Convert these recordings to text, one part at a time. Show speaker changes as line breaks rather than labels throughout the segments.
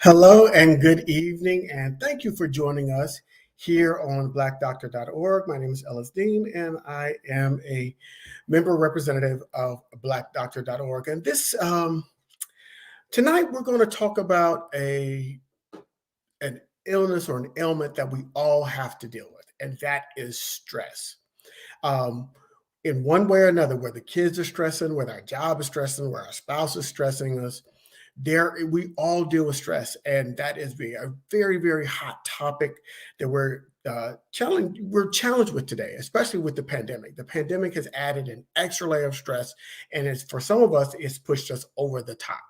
Hello and good evening, and thank you for joining us here on blackdoctor.org. My name is Ellis Dean, and I am a member representative of blackdoctor.org. And tonight we're going to talk about an illness or an ailment that we all have to deal with, and that is stress. Um, in one way or another, where the kids are stressing, whether our job is stressing, where our spouse is stressing us, we all deal with stress, and that is a very, very hot topic that we're challenged with today, especially with the pandemic. The pandemic has added an extra layer of stress, and it's for some of us, it's pushed us over the top.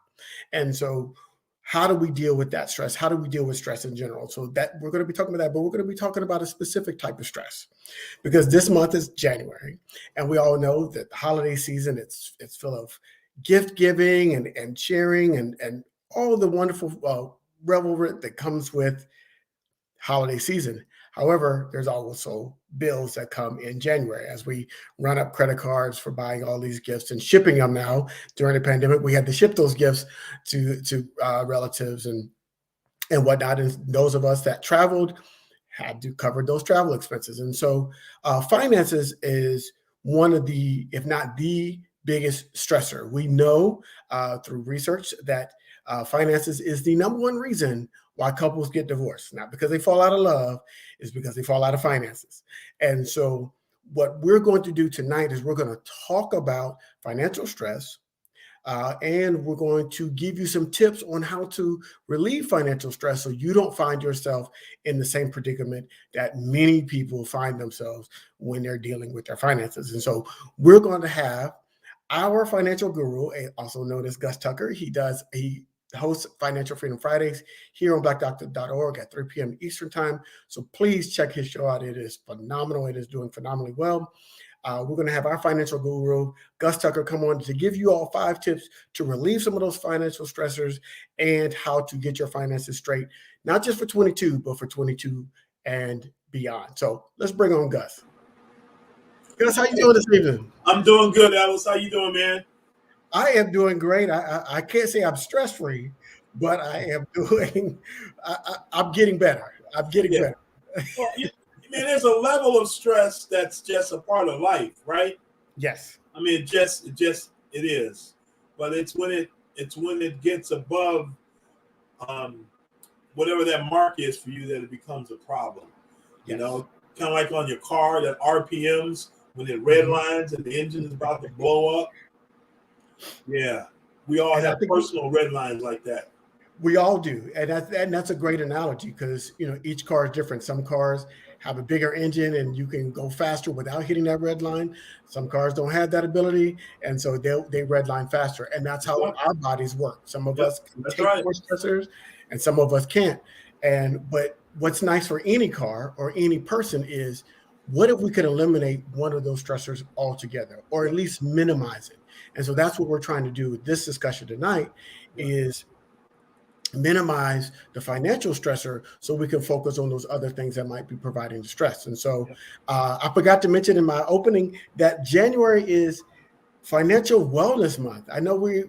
And so how do we deal with that stress? How do we deal with stress in general? So that we're going to be talking about that, but we're going to be talking about a specific type of stress because this month is January, and we all know that the holiday season, it's full of gift giving and sharing and all the wonderful revelry that comes with holiday season. However, there's also bills that come in January as we run up credit cards for buying all these gifts and shipping them now. During the pandemic, we had to ship those gifts to relatives and whatnot. And those of us that traveled had to cover those travel expenses. And so finances is one of the, if not the biggest stressor. We know through research that finances is the number one reason why couples get divorced. Not because they fall out of love, is because they fall out of finances. And so what we're going to do tonight is we're going to talk about financial stress, and we're going to give you some tips on how to relieve financial stress so you don't find yourself in the same predicament that many people find themselves when they're dealing with their finances. And so we're going to have our financial guru, also known as Gus Tucker. He hosts Financial Freedom Fridays here on blackdoctor.org at 3 p.m. Eastern Time. So please check his show out. It is phenomenal. It is doing phenomenally well. We're going to have our financial guru, Gus Tucker, come on to give you all 5 tips to relieve some of those financial stressors and how to get your finances straight, not just for 22, but for 22 and beyond. So let's bring on Gus. Gus, how you doing this evening?
I'm doing good, Alice. How you doing, man?
I am doing great. I can't say I'm stress-free, but I am doing, I'm getting better. I'm getting better.
Well, man, there's a level of stress that's just a part of life, right?
Yes.
I mean, it is. But it's when it gets above whatever that mark is for you that it becomes a problem. You know, kind of like on your car, that RPMs, when it red lines and the engine is about to blow up. Yeah, we all have personal red lines like that.
We all do, and that's a great analogy because each car is different. Some cars have a bigger engine and you can go faster without hitting that red line. Some cars don't have that ability, and so they red line faster. And that's how our bodies work. Some of us can take more stressors, and some of us can't. But what's nice for any car or any person is, what if we could eliminate one of those stressors altogether, or at least minimize it? And so that's what we're trying to do with this discussion tonight, is minimize the financial stressor so we can focus on those other things that might be providing the stress. And so I forgot to mention in my opening that January is Financial Wellness Month. I know we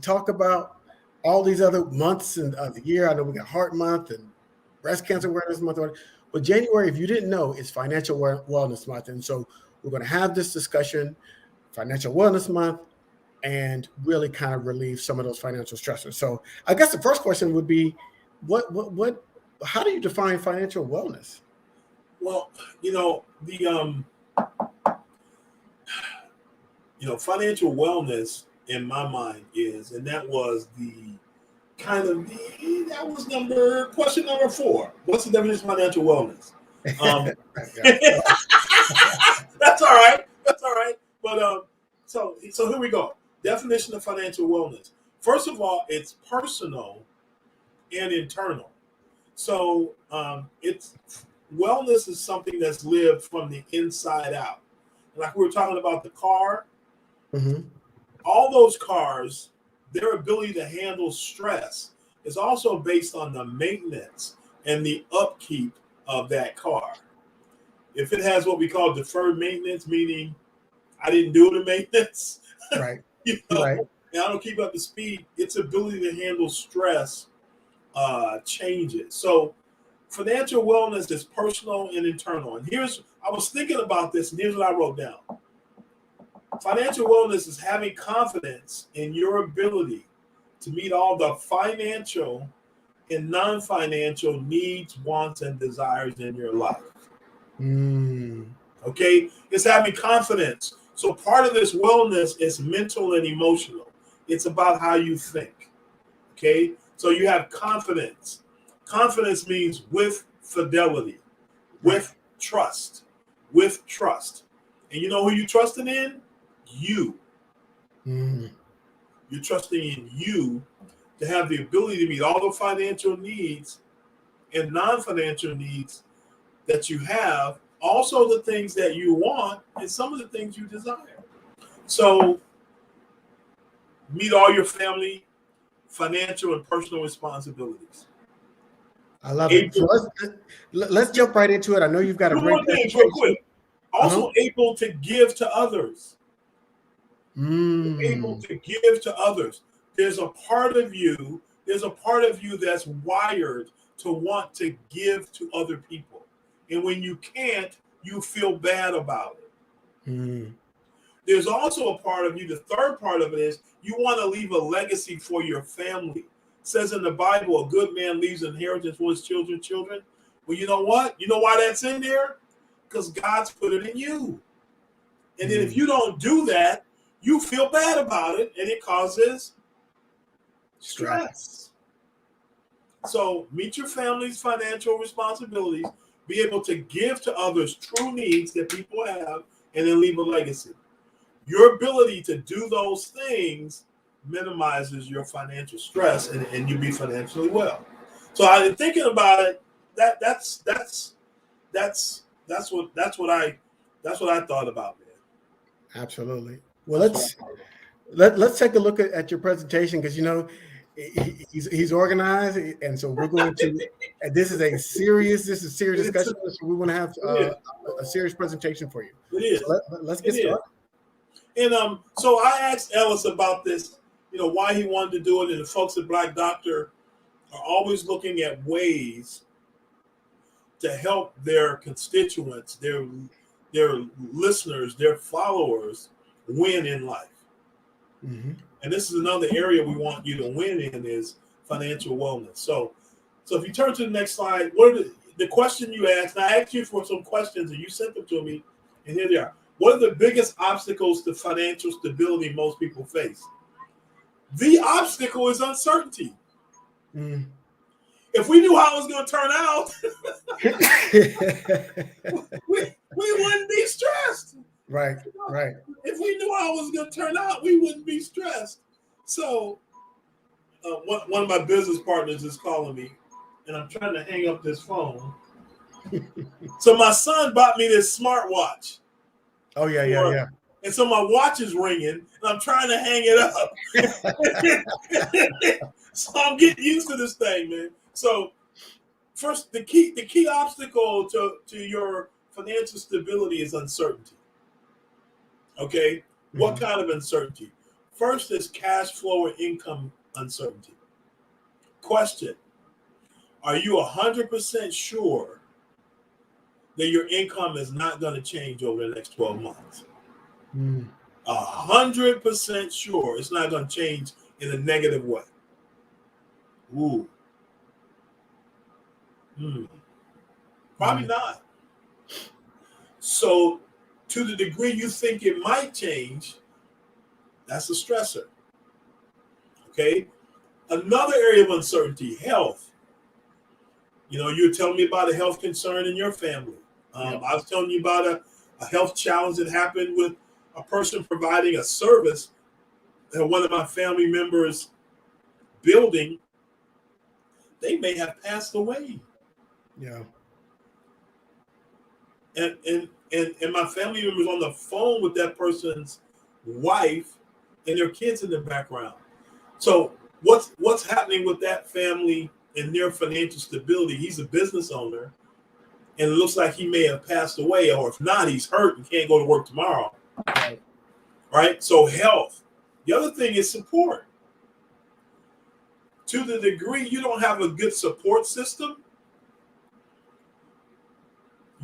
talk about all these other months of the year. I know we got Heart Month and Breast Cancer Awareness Month, but January, if you didn't know, is Financial Wellness Month. And so we're going to have this discussion, Financial Wellness Month, and really kind of relieve some of those financial stressors. So I guess the first question would be, how do you define financial wellness?
Well, financial wellness in my mind is, and that was question number 4. What's the definition of financial wellness? That's all right. But so here we go. Definition of financial wellness. First of all, it's personal and internal. So it's wellness is something that's lived from the inside out. Like we were talking about the car, all those cars, their ability to handle stress is also based on the maintenance and the upkeep of that car. If it has what we call deferred maintenance, meaning I didn't do the maintenance,
right?
And I don't keep up the speed, its ability to handle stress changes. So financial wellness is personal and internal. And I was thinking about this, and here's what I wrote down. Financial wellness is having confidence in your ability to meet all the financial and non-financial needs, wants, and desires in your life. Okay? It's having confidence. So part of this wellness is mental and emotional. It's about how you think. Okay? So you have confidence. Confidence means with fidelity, with trust, with trust. And you know who you're trusting in? You. You're trusting in you to have the ability to meet all the financial needs and non-financial needs that you have, also the things that you want and some of the things you desire. So meet all your family, financial and personal responsibilities.
I love it. So let's jump right into it. I know you've got a great
thing real quick. Also able to give to others. Able to give to others. There's a part of you that's wired to want to give to other people. And when you can't, you feel bad about it. There's also a part of you, the third part of it is you want to leave a legacy for your family. It says in the Bible, a good man leaves an inheritance for his children. Well, you know what? You know why that's in there? Because God's put it in you. And then if you don't do that, you feel bad about it, and it causes stress. So meet your family's financial responsibilities, be able to give to others true needs that people have, and then leave a legacy. Your ability to do those things minimizes your financial stress, and you be financially well. So I was thinking about it. That's what I thought about, man.
Absolutely. Well, let's take a look at your presentation, because he's organized, and so we're going to. And this is a serious discussion. So we want to have a serious presentation for you.
It is.
So let's get started.
And so I asked Ellis about this, why he wanted to do it, and the folks at Black Doctor are always looking at ways to help their constituents, their listeners, their followers win in life. And this is another area we want you to win in is financial wellness. So if you turn to the next slide, what are the question you asked? I asked you for some questions, and you sent them to me, and here they are. What are the biggest obstacles to financial stability most people face? The obstacle is uncertainty. If we knew how it was going to turn out, we wouldn't be stressed.
Right.
If we knew how it was going to turn out, we wouldn't be stressed. So one of my business partners is calling me, and I'm trying to hang up this phone. So my son bought me this smartwatch.
Oh, yeah.
And so my watch is ringing, and I'm trying to hang it up. So I'm getting used to this thing, man. So first, the key obstacle to your financial stability is uncertainty. Okay? What kind of uncertainty? First is cash flow and income uncertainty. Question: are you 100% sure that your income is not going to change over the next 12 months? 100% sure it's not going to change in a negative way. Probably not. So to the degree you think it might change, that's a stressor. Okay? Another area of uncertainty, health. You're telling me about a health concern in your family. I was telling you about a health challenge that happened with a person providing a service that one of my family members building. They may have passed away.
Yeah.
And my family members on the phone with that person's wife and their kids in the background. So what's happening with that family and their financial stability? He's a business owner, and it looks like he may have passed away, or if not, he's hurt and can't go to work tomorrow. Right? So health. The other thing is support. To the degree you don't have a good support system,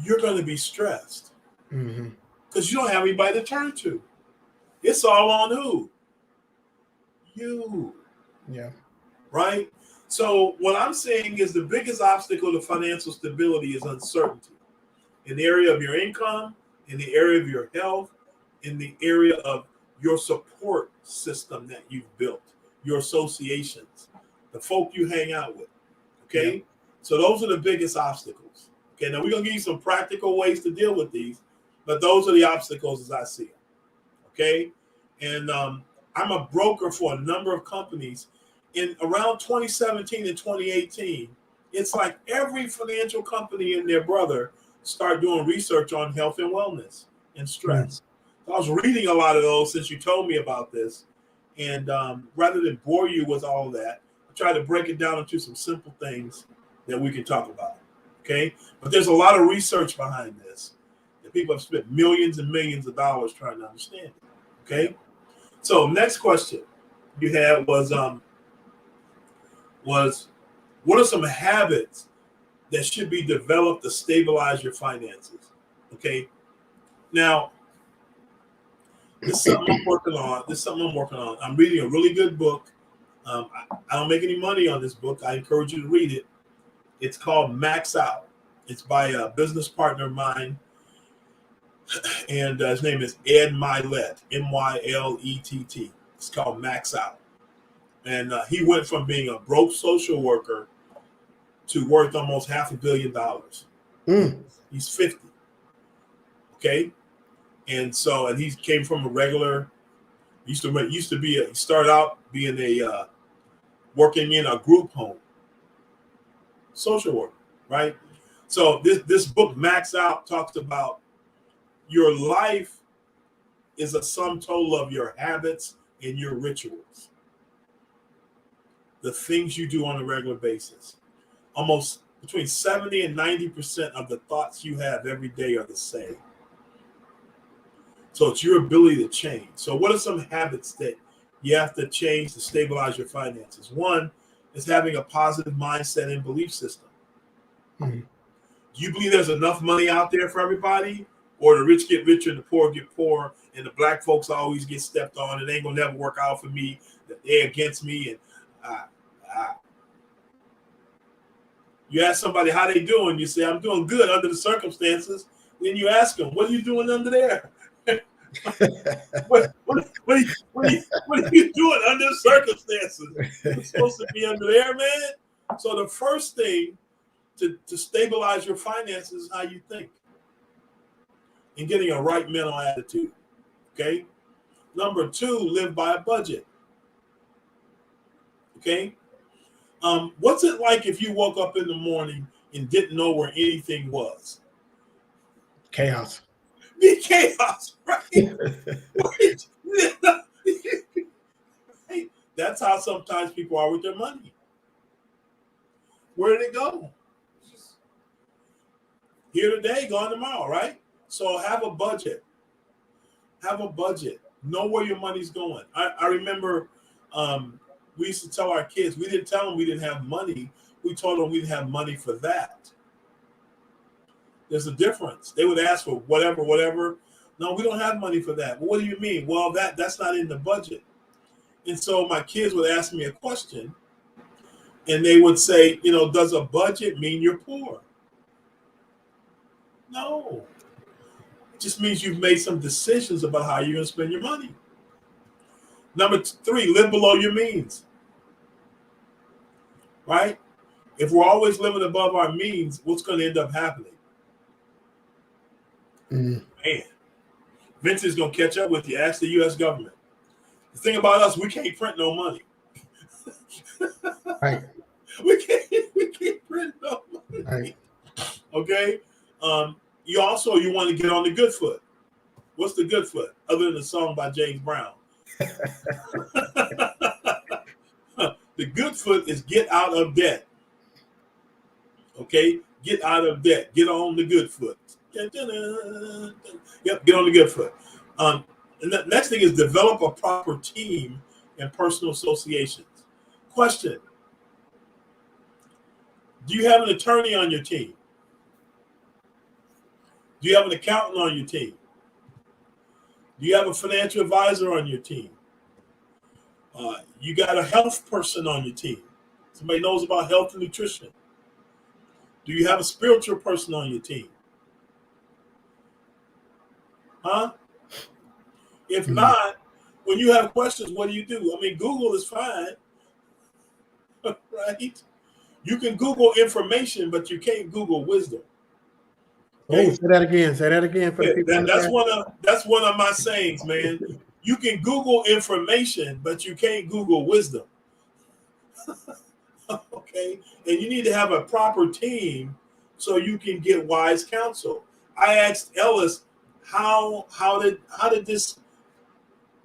you're going to be stressed because you don't have anybody to turn to. It's all on who? You.
Yeah.
Right? So what I'm saying is the biggest obstacle to financial stability is uncertainty in the area of your income, in the area of your health, in the area of your support system that you've built, your associations, the folk you hang out with. Okay? Yeah. So those are the biggest obstacles. Okay, now we're going to give you some practical ways to deal with these, but those are the obstacles as I see them. Okay? And I'm a broker for a number of companies. In around 2017 and 2018, it's like every financial company and their brother start doing research on health and wellness and stress. So I was reading a lot of those since you told me about this. And rather than bore you with all of that, I try to break it down into some simple things that we can talk about. Okay? But there's a lot of research behind this that people have spent millions and millions of dollars trying to understand it. Okay? So next question you had was what are some habits that should be developed to stabilize your finances? Okay. Now, this is something I'm working on. I'm reading a really good book. I don't make any money on this book. I encourage you to read it. It's called Max Out. It's by a business partner of mine. And his name is Ed Mylett, Mylett. It's called Max Out. And he went from being a broke social worker to worth almost $500 million. He's 50. Okay. And he came from a regular, he started out being working in a group home social worker, right? So this book, Max Out, talks about your life is a sum total of your habits and your rituals. The things you do on a regular basis. Almost between 70 and 90% of the thoughts you have every day are the same. So it's your ability to change. So what are some habits that you have to change to stabilize your finances? One is having a positive mindset and belief system. Do you believe there's enough money out there for everybody? Or the rich get richer and the poor get poor, and the black folks always get stepped on, and it ain't gonna never work out for me, that they're against me, and you ask somebody how they doing, you say, I'm doing good under the circumstances. Then you ask them, what are you doing under there? what are you doing under the circumstances? You're supposed to be under there, man. So the first thing to stabilize your finances is how you think and getting a right mental attitude. Okay. Number two, live by a budget. Okay. What's it like if you woke up in the morning and didn't know where anything was?
Chaos.
Be chaos, right? That's how sometimes people are with their money. Where did it go? Here today, gone tomorrow, right? So have a budget. Have a budget. Know where your money's going. I remember we used to tell our kids, we didn't tell them we didn't have money. We told them we didn't have money for that. There's a difference. They would ask for whatever. No, we don't have money for that. Well, what do you mean? Well, that's not in the budget. And so my kids would ask me a question and they would say, does a budget mean you're poor? No. It just means you've made some decisions about how you're going to spend your money. Number three, live below your means. Right? If we're always living above our means, what's going to end up happening? Man, Vincent's going to catch up with you. Ask the U.S. government. The thing about us, we can't print no money.
Right.
We can't print no money.
Right.
Okay? You want to get on the good foot. What's the good foot? Other than the song by James Brown. The good foot is get out of debt. Okay? Get out of debt. Get on the good foot. Yep, get on the good foot. And the next thing is develop a proper team and personal associations. Question: Do you have an attorney on your team? Do you have an accountant on your team? Do you have a financial advisor on your team? You got a health person on your team. Somebody knows about health and nutrition. Do you have a spiritual person on your team? Huh? If not, when you have questions, what do you do? I mean, Google is fine, right? You can Google information, but you can't Google wisdom.
Okay? Oh, say that again. Say that again for the people.
That's one of my sayings, man. You can Google information, but you can't Google wisdom. Okay, and you need to have a proper team so you can get wise counsel. I asked Ellis, how did this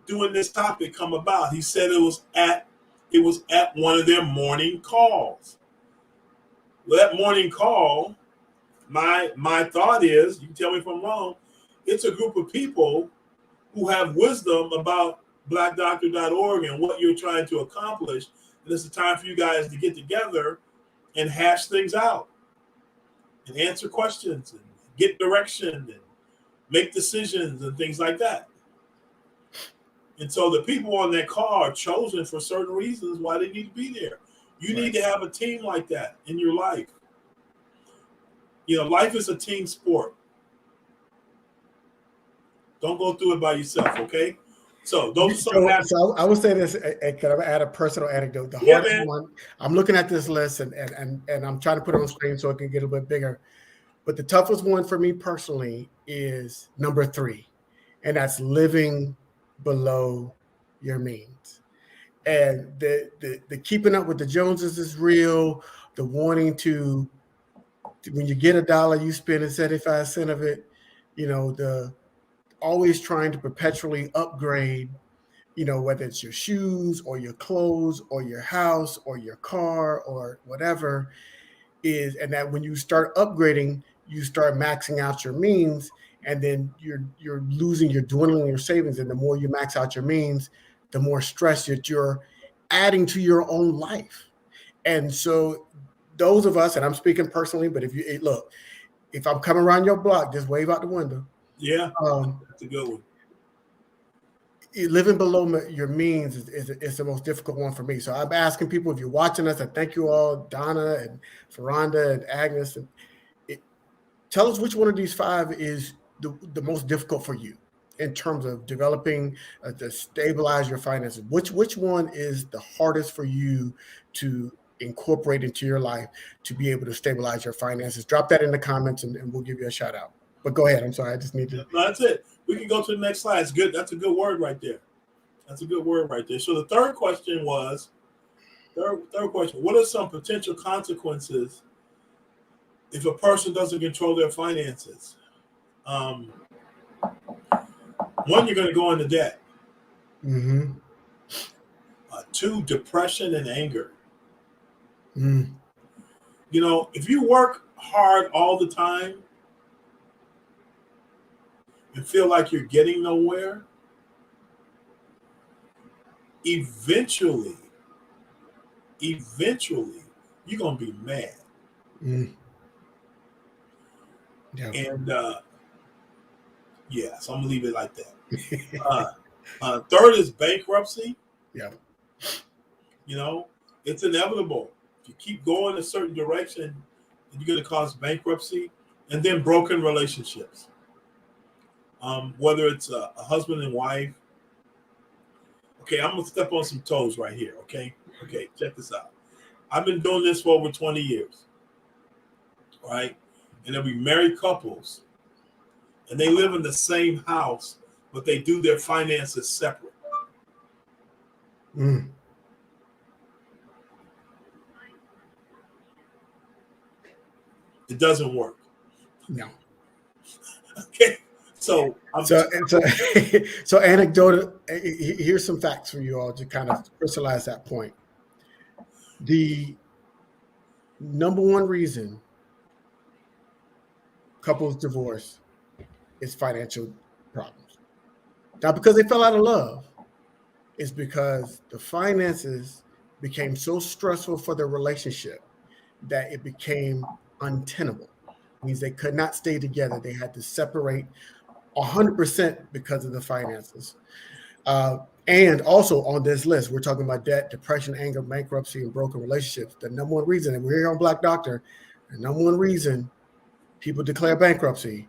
doing this topic come about? He said it was at one of their morning calls. Well, that morning call, my thought is, you can tell me if I'm wrong, it's a group of people who have wisdom about blackdoctor.org and what you're trying to accomplish. And it's a time for you guys to get together and hash things out and answer questions and get direction and make decisions and things like that. And so the people on that call are chosen for certain reasons why they need to be there. You need to have a team like that in your life. You know, life is a team sport. Don't go through it by yourself, okay? So those are
so I would say this, and can I add a personal anecdote? The hardest one, I'm looking at this list and I'm trying to put it on screen so it can get a bit bigger. But the toughest one for me personally is number 3, and that's living below your means. And the keeping up with the Joneses is real. The wanting to, when you get $1, you spend 75 cents of it. You know, the always trying to perpetually upgrade, you know, whether it's your shoes or your clothes or your house or your car or whatever is, and that when you start upgrading, you start maxing out your means, and then you're dwindling your savings. And the more you max out your means, the more stress that you're adding to your own life. And so those of us, and I'm speaking personally, but if I'm coming around your block, just wave out the window.
Yeah, that's a good one.
Living below your means is the most difficult one for me. So I'm asking people, if you're watching us, and thank you all, Donna and Ferranda and Agnes, and tell us which one of these 5 is the most difficult for you in terms of developing to stabilize your finances. Which one is the hardest for you to incorporate into your life to be able to stabilize your finances? Drop that in the comments and we'll give you a shout out. But go ahead. I'm sorry. I just need to.
No, that's it. We can go to the next slide. It's good. That's a good word right there. That's a good word right there. So the third question was, what are some potential consequences if a person doesn't control their finances? One, you're going to go into debt.
Mm-hmm.
2, depression and anger.
Mm.
You know, if you work hard all the time and feel like you're getting nowhere, eventually, you're going to be mad.
Mm. Yeah.
And so I'm going to leave it like that. Third is bankruptcy.
Yeah.
You know, it's inevitable. If you keep going a certain direction, you're going to cause bankruptcy. And then broken relationships. Whether it's a husband and wife. Okay, I'm going to step on some toes right here, okay? Okay, check this out. I've been doing this for over 20 years, right? And there'll be married couples, and they live in the same house, but they do their finances separate.
Mm.
It doesn't work.
No.
Okay. So
anecdotal. Here's some facts for you all to kind of crystallize that point. The number one reason couples divorce is financial problems. Not because they fell out of love. It's because the finances became so stressful for their relationship that it became untenable. Means they could not stay together. They had to separate 100% because of the finances. And also on this list, we're talking about debt, depression, anger, bankruptcy, and broken relationships. The number one reason, and we're here on Black Doctor, the number one reason people declare bankruptcy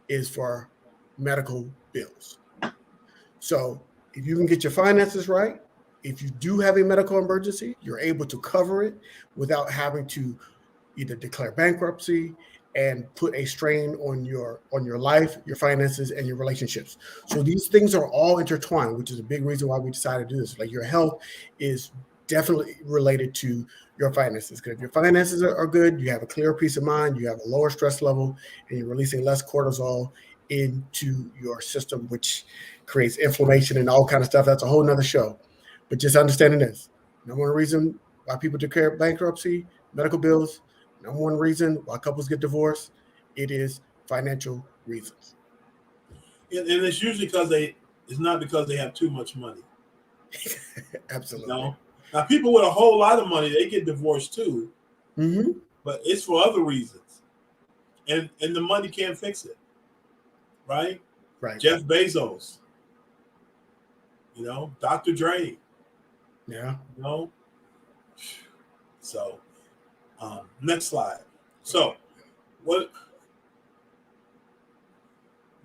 is for medical bills. So if you can get your finances right, if you do have a medical emergency, you're able to cover it without having to either declare bankruptcy and put a strain on your life, your finances, and your relationships. So these things are all intertwined, which is a big reason why we decided to do this. Like your health is definitely related to your finances. Because if your finances are good, you have a clearer peace of mind, you have a lower stress level, and you're releasing less cortisol into your system, which creates inflammation and all kind of stuff. That's a whole nother show. But just understanding this, number one reason why people declare bankruptcy, medical bills. Number one reason why couples get divorced, it is financial reasons.
And it's usually it's not because they have too much money.
Absolutely.
You know? Now, people with a whole lot of money, they get divorced too, but it's for other reasons. And the money can't fix it. Right?
Right.
Jeff Bezos, Dr. Dre.
Yeah.
So, next slide. So, what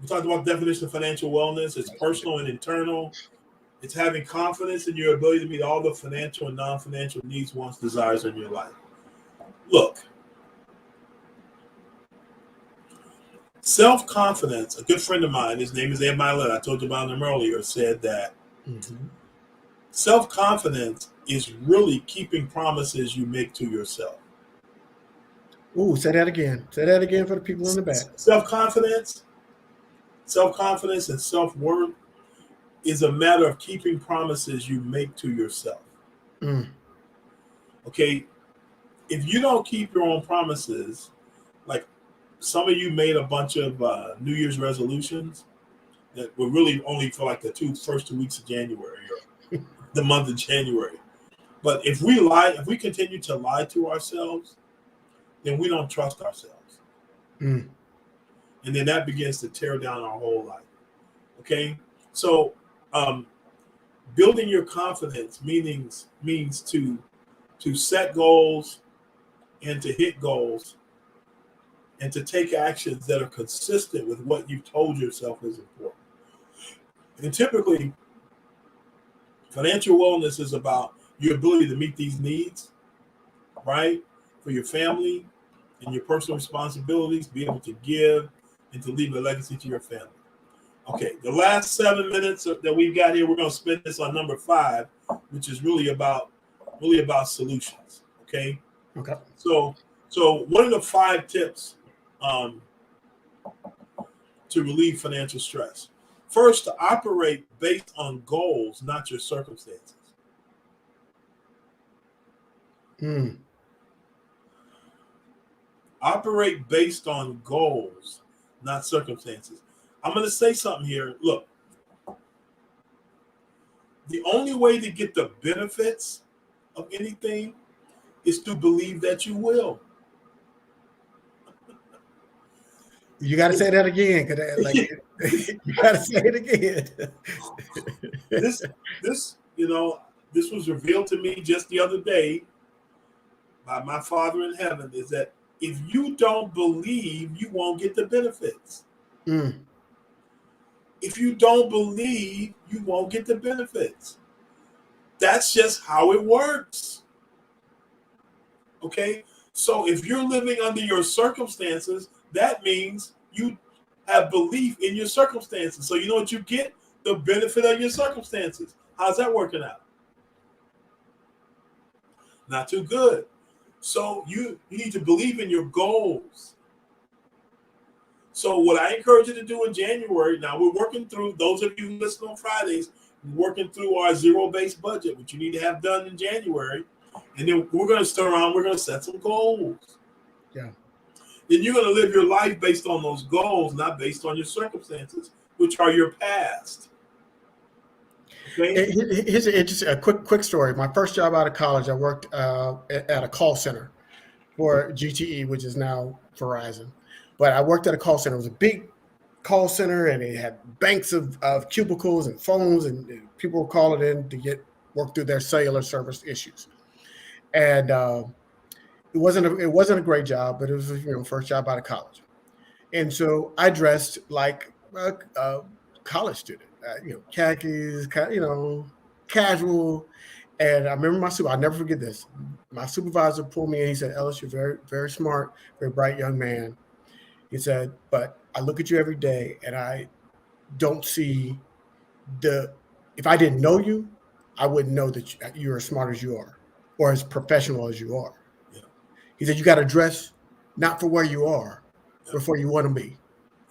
we talked about, definition of financial wellness. It's personal and internal. It's having confidence in your ability to meet all the financial and non-financial needs, wants, desires in your life. Look, self-confidence. A good friend of mine, his name is Ed Milet, I told you about him earlier, said that self-confidence is really keeping promises you make to yourself.
Ooh, say that again. Say that again for the people in the back.
Self-confidence and self-worth is a matter of keeping promises you make to yourself. Okay, if you don't keep your own promises, like some of you made a bunch of New Year's resolutions that were really only for like the first 2 weeks of January or the month of January. But if we continue to lie to ourselves, then we don't trust ourselves. And then that begins to tear down our whole life. Okay? So building your confidence means to set goals and to hit goals and to take actions that are consistent with what you've told yourself is important. And typically, financial wellness is about your ability to meet these needs, right? For your family and your personal responsibilities, be able to give and to leave a legacy to your family. Okay, the last 7 minutes that we've got here, we're going to spend this on number 5, which is really about solutions. Okay.
Okay.
So what are the 5 tips to relieve financial stress? First, to operate based on goals, not your circumstances. Operate based on goals, not circumstances. I'm going to say something here. Look, the only way to get the benefits of anything is to believe that you will.
You got to say that again, because you got to say it again.
This was revealed to me just the other day by my Father in heaven, is that if you don't believe, you won't get the benefits. If you don't believe, you won't get the benefits. That's just how it works. Okay? So if you're living under your circumstances, that means you have belief in your circumstances. So you know what you get? The benefit of your circumstances. How's that working out? Not too good. So you need to believe in your goals. So what I encourage you to do in January, now we're working through, those of you who listen on Fridays, we're working through our zero-based budget, which you need to have done in January. And then we're going to start around, we're going to set some goals.
Yeah.
Then you're going to live your life based on those goals, not based on your circumstances, which are your past. Okay?
Here's a quick story. My first job out of college, I worked at a call center. for GTE, which is now Verizon. But I worked at a call center. It was a big call center, and it had banks of cubicles and phones, and people were calling in to get work through their cellular service issues. And it wasn't a great job, but it was first job out of college. And so I dressed like a college student, khakis, casual. And I remember I'll never forget this. My supervisor pulled me in. He said, "Ellis, you're very, very smart, very bright young man." He said, "But I look at you every day and I don't see if I didn't know you, I wouldn't know that you're as smart as you are or as professional as you are."
Yeah.
He said, "You got to dress not for where you are, but for where you want to be."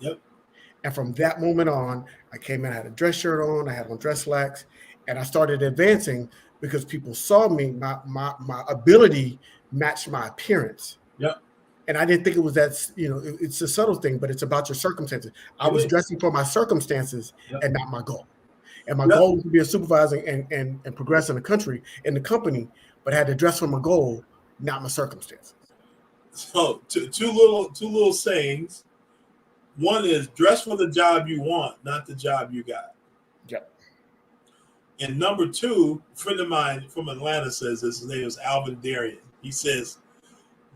Yep.
And from that moment on, I came in, I had a dress shirt on, I had on dress slacks, and I started advancing because people saw me, my ability matched my appearance.
Yep.
And I didn't think it was it's a subtle thing, but it's about your circumstances. I was dressing for my circumstances and not my goal. And my goal was to be a supervisor and progress in the company, but I had to dress for my goal, not my circumstances.
So two little sayings. One is dress for the job you want, not the job you got.
Yep.
And number two, a friend of mine from Atlanta says this. His name is Alvin Darian. He says,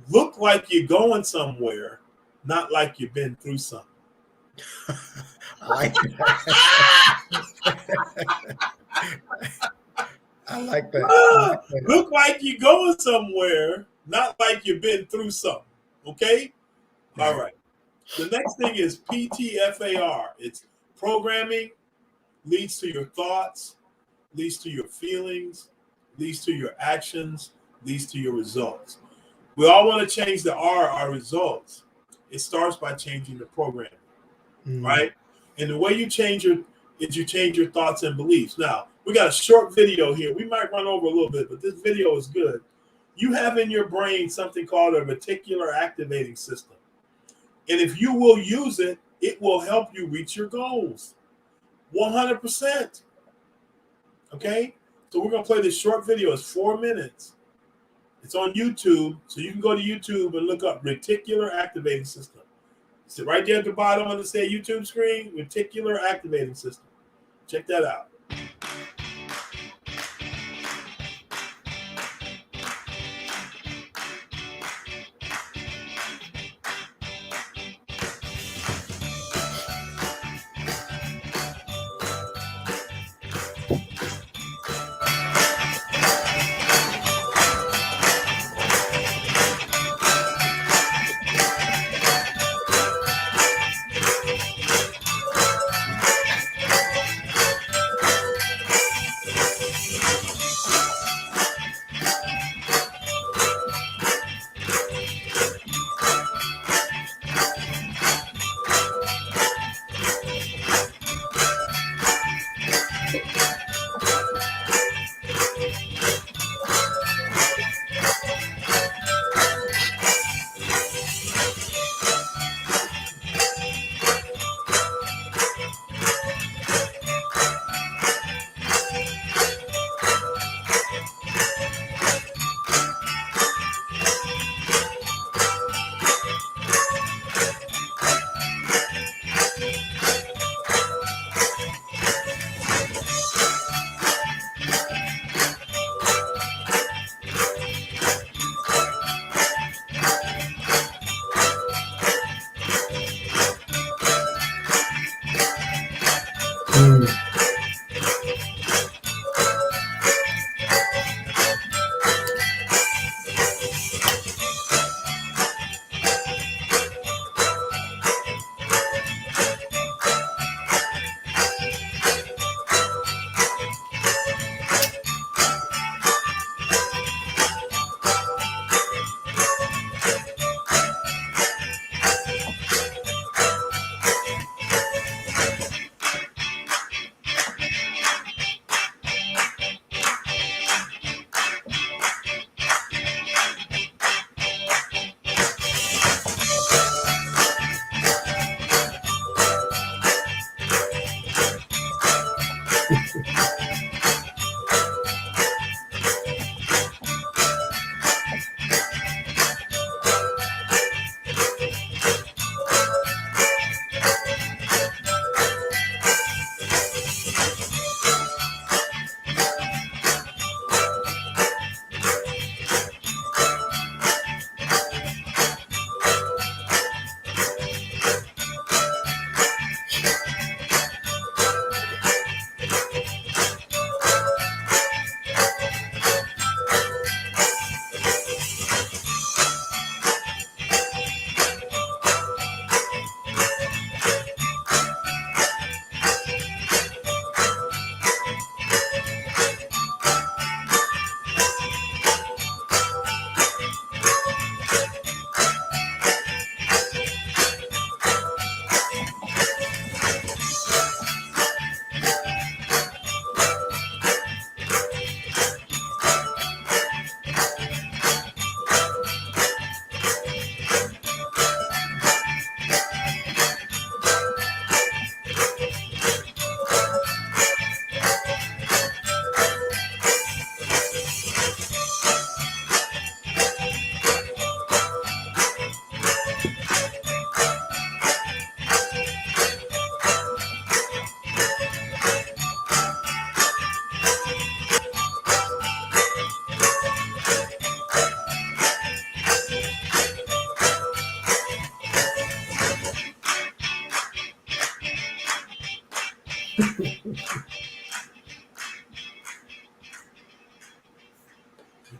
"Look like you're going somewhere, not like you've been through something."
I like that.
Look like you're going somewhere, not like you've been through something. Okay? All right. The next thing is PTFAR. It's programming, leads to your thoughts, leads to your feelings, leads to your actions, leads to your results. We all want to change the R, our results. It starts by changing the programming, right? And the way you change your thoughts and beliefs. Now, we got a short video here. We might run over a little bit, but this video is good. You have in your brain something called a reticular activating system. And if you will use it, it will help you reach your goals. 100%. Okay? So we're going to play this short video. It's 4 minutes. It's on YouTube. So you can go to YouTube and look up reticular activating system. It's right there at the bottom of the YouTube screen, reticular activating system. Check that out.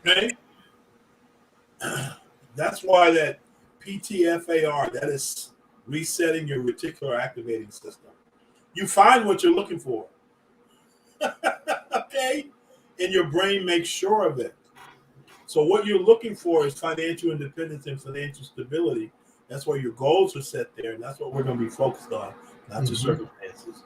Okay? That's why that PTFAR, that is resetting your reticular activating system. You find what you're looking for. Okay? And your brain makes sure of it. So what you're looking for is financial independence and financial stability. That's where your goals are set there, and that's what we're going to be focused on, not your circumstances.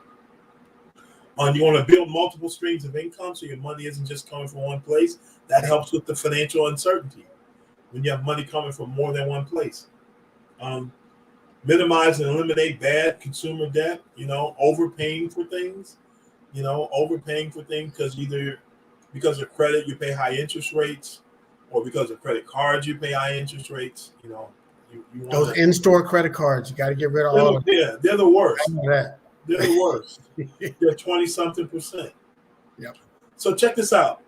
You want to build multiple streams of income so your money isn't just coming from one place. That helps with the financial uncertainty when you have money coming from more than one place. Minimize and eliminate bad consumer debt, overpaying for things, because either because of credit you pay high interest rates, or because of credit cards you pay high interest rates. You want
Those in-store credit cards, you got to get rid of all of them.
Yeah, they're the worst.
I know that.
They're the worst. They're 20-something%.
Yep.
So check this out.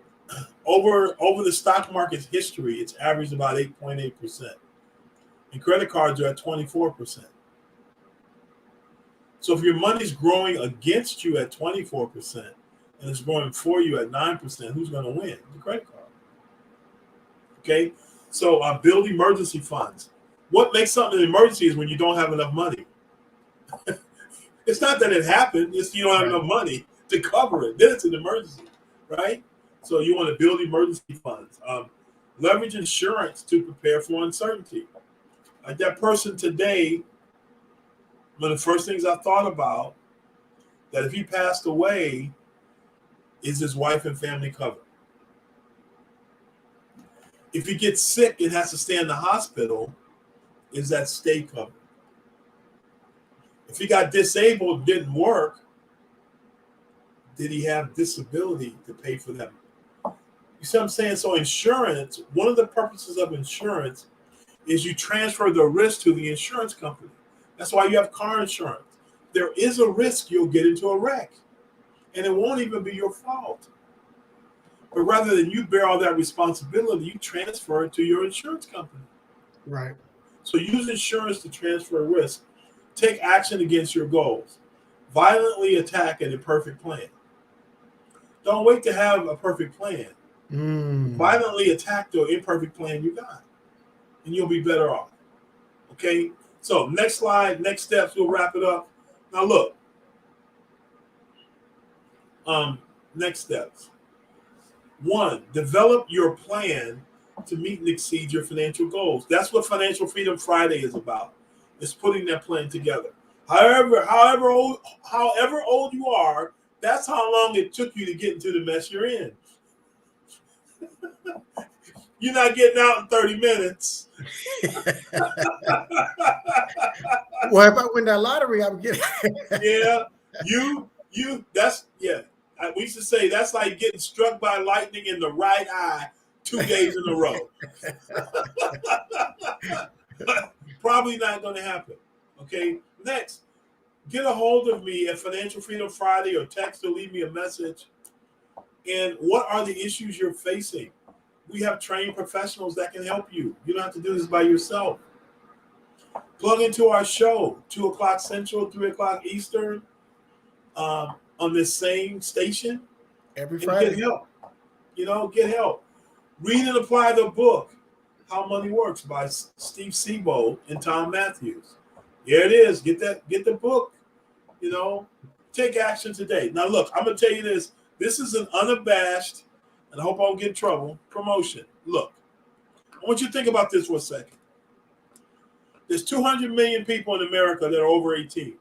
Over the stock market's history, it's averaged about 8.8%. And credit cards are at 24%. So if your money's growing against you at 24% and it's growing for you at 9%, who's going to win? The credit card. Okay? So build emergency funds. What makes something an emergency is when you don't have enough money. It's not that it happened. It's you don't have enough money to cover it. Then it's an emergency, right? So you want to build emergency funds. Leverage insurance to prepare for uncertainty. Like that person today, one of the first things I thought about, that if he passed away, is his wife and family covered? If he gets sick and has to stay in the hospital, is that stay covered? If he got disabled, didn't work, did he have disability to pay for them? You see what I'm saying? So insurance, one of the purposes of insurance is you transfer the risk to the insurance company. That's why you have car insurance. There is a risk you'll get into a wreck, and it won't even be your fault. But rather than you bear all that responsibility, you transfer it to your insurance company.
Right.
So use insurance to transfer risk. Take action against your goals. Violently attack an imperfect plan. Don't wait to have a perfect plan. Violently attack the imperfect plan you got, and you'll be better off. Okay? So next slide, next steps, we'll wrap it up. Now look. Next steps. 1, develop your plan to meet and exceed your financial goals. That's what Financial Freedom Friday is about. It's putting that plan together. However old you are, that's how long it took you to get into the mess you're in. You're not getting out in 30 minutes.
Well, if I win that lottery, I'm getting.
Yeah, we used to say that's like getting struck by lightning in the right eye 2 days in a row. Probably not going to happen. Okay, next, get a hold of me at Financial Freedom Friday, or text or leave me a message. And what are the issues you're facing? We have trained professionals that can help you. You don't have to do this by yourself. Plug into our show, 2 o'clock Central, 3 o'clock Eastern, on this same station.
Every Friday.
Get help. Get help. Read and apply the book, How Money Works, by Steve Sebo and Tom Matthews. Here it is. Get the book. Take action today. Now look, I'm gonna tell you this. This is an unabashed, and I hope I don't get in trouble, promotion. Look, I want you to think about this for a second. There's 200 million people in America that are over 18.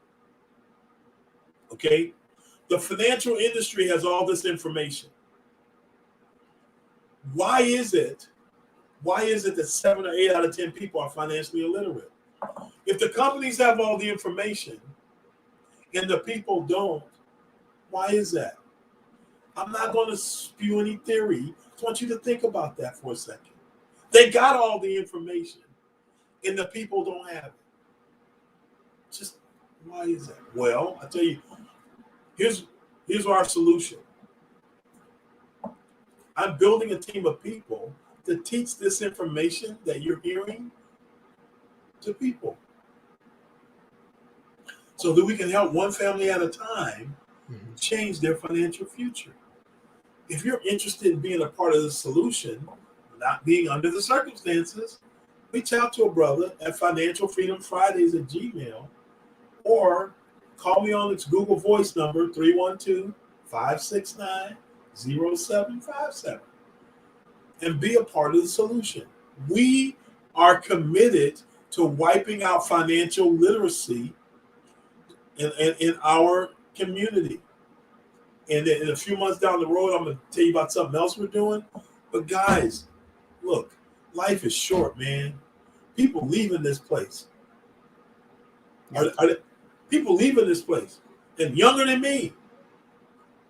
Okay? The financial industry has all this information. Why is it that 7 or 8 out of 10 people are financially illiterate? If the companies have all the information and the people don't, why is that? I'm not going to spew any theory. I just want you to think about that for a second. They got all the information and the people don't have it. Just why is that? Well, I tell you, here's our solution. I'm building a team of people to teach this information that you're hearing to people, so that we can help one family at a time change their financial future. If you're interested in being a part of the solution, not being under the circumstances, reach out to a brother at financialfreedomfridays@gmail.com or call me on its Google Voice number 312-569-0757 and be a part of the solution. We are committed to wiping out financial literacy in our community. And in a few months down the road, I'm going to tell you about something else we're doing. But guys, look, life is short, man. People leaving this place. People leaving this place, and younger than me,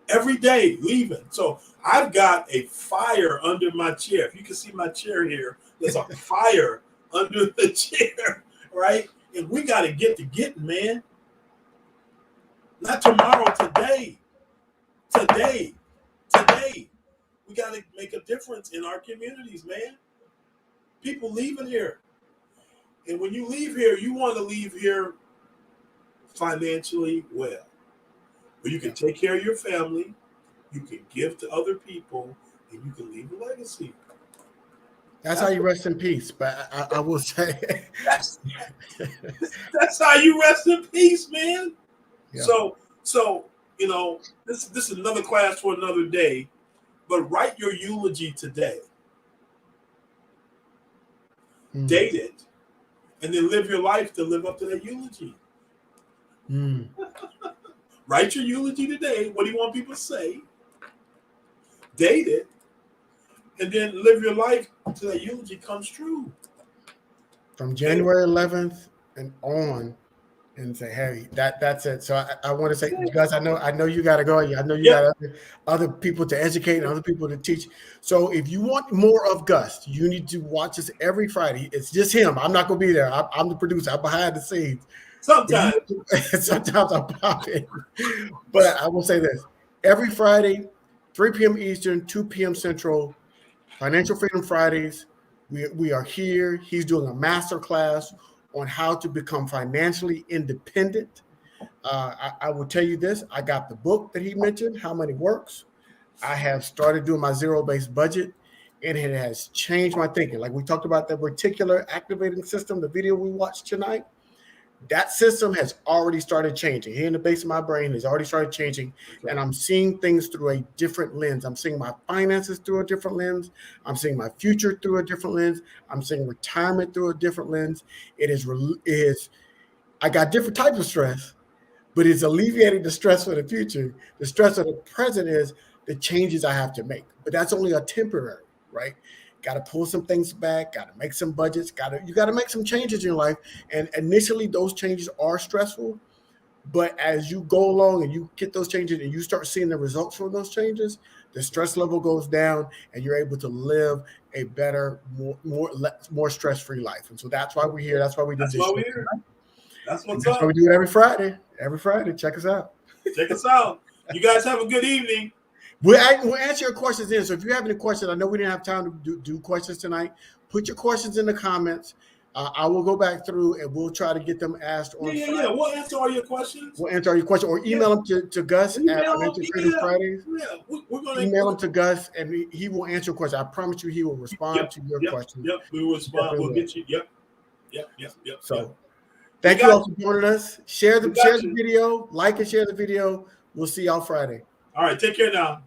every day leaving. So I've got a fire under my chair. If you can see my chair here, there's a fire under the chair, right? And we got to get to getting, man. Not tomorrow, today. Today. We got to make a difference in our communities, man. People leaving here. And when you leave here, you want to leave here financially well, where you can take care of your family, you can give to other people, and you can leave a legacy.
That's how you rest in peace. But I will say
that's how you rest in peace, man. Yeah. So you know, this is another class for another day. But write your eulogy today. Date it, and then live your life to live up to that eulogy. Write your eulogy today. What do you want people to say? Date it, and then live your life until that eulogy comes true.
From January 11th and on, and say, hey, that's it. So I want to say, Gus, I know you got to go. I know you got other people to educate and other people to teach. So if you want more of Gus, you need to watch us every Friday. It's just him. I'm not going to be there. I'm the producer. I'm behind the scenes.
Sometimes
I pop in. But I will say this. Every Friday, 3 p.m. Eastern, 2 p.m. Central, Financial Freedom Fridays. We are here. He's doing a master class on how to become financially independent. I will tell you this. I got the book that he mentioned, How Money Works. I have started doing my zero-based budget, and it has changed my thinking. Like we talked about the reticular activating system, the video we watched tonight. That system has already started changing. Here in the base of my brain has already started changing, and I'm seeing things through a different lens. I'm seeing my finances through a different lens. I'm seeing my future through a different lens. I'm seeing retirement through a different lens. I got different types of stress, but it's alleviating the stress for the future. The stress of the present is the changes I have to make, but that's only a temporary, right? Got to pull some things back, got to make some budgets, you got to make some changes in your life. And initially those changes are stressful, but as you go along and you get those changes and you start seeing the results from those changes, the stress level goes down and you're able to live a better, more stress-free life. And so that's why we're here. That's why we do this.
That's why we're here. That's what's up.
That's why we do it every Friday. Every Friday. Check us out.
Check us out. You guys have a good evening.
We'll answer your questions in. So if you have any questions, I know we didn't have time to do questions tonight. Put your questions in the comments. I will go back through and we'll try to get them asked on Friday.
Yeah. We'll answer all your questions.
We'll answer all your questions or email them to Gus at Financial Freedom Fridays.
Yeah, we're going to
email them to Gus and he will answer your question. I promise you he will respond to your questions.
Yep, we will respond. We'll get you. Yep.
So thank you all for joining us. Share the video, like and share the video. We'll see y'all Friday.
All right, take care now.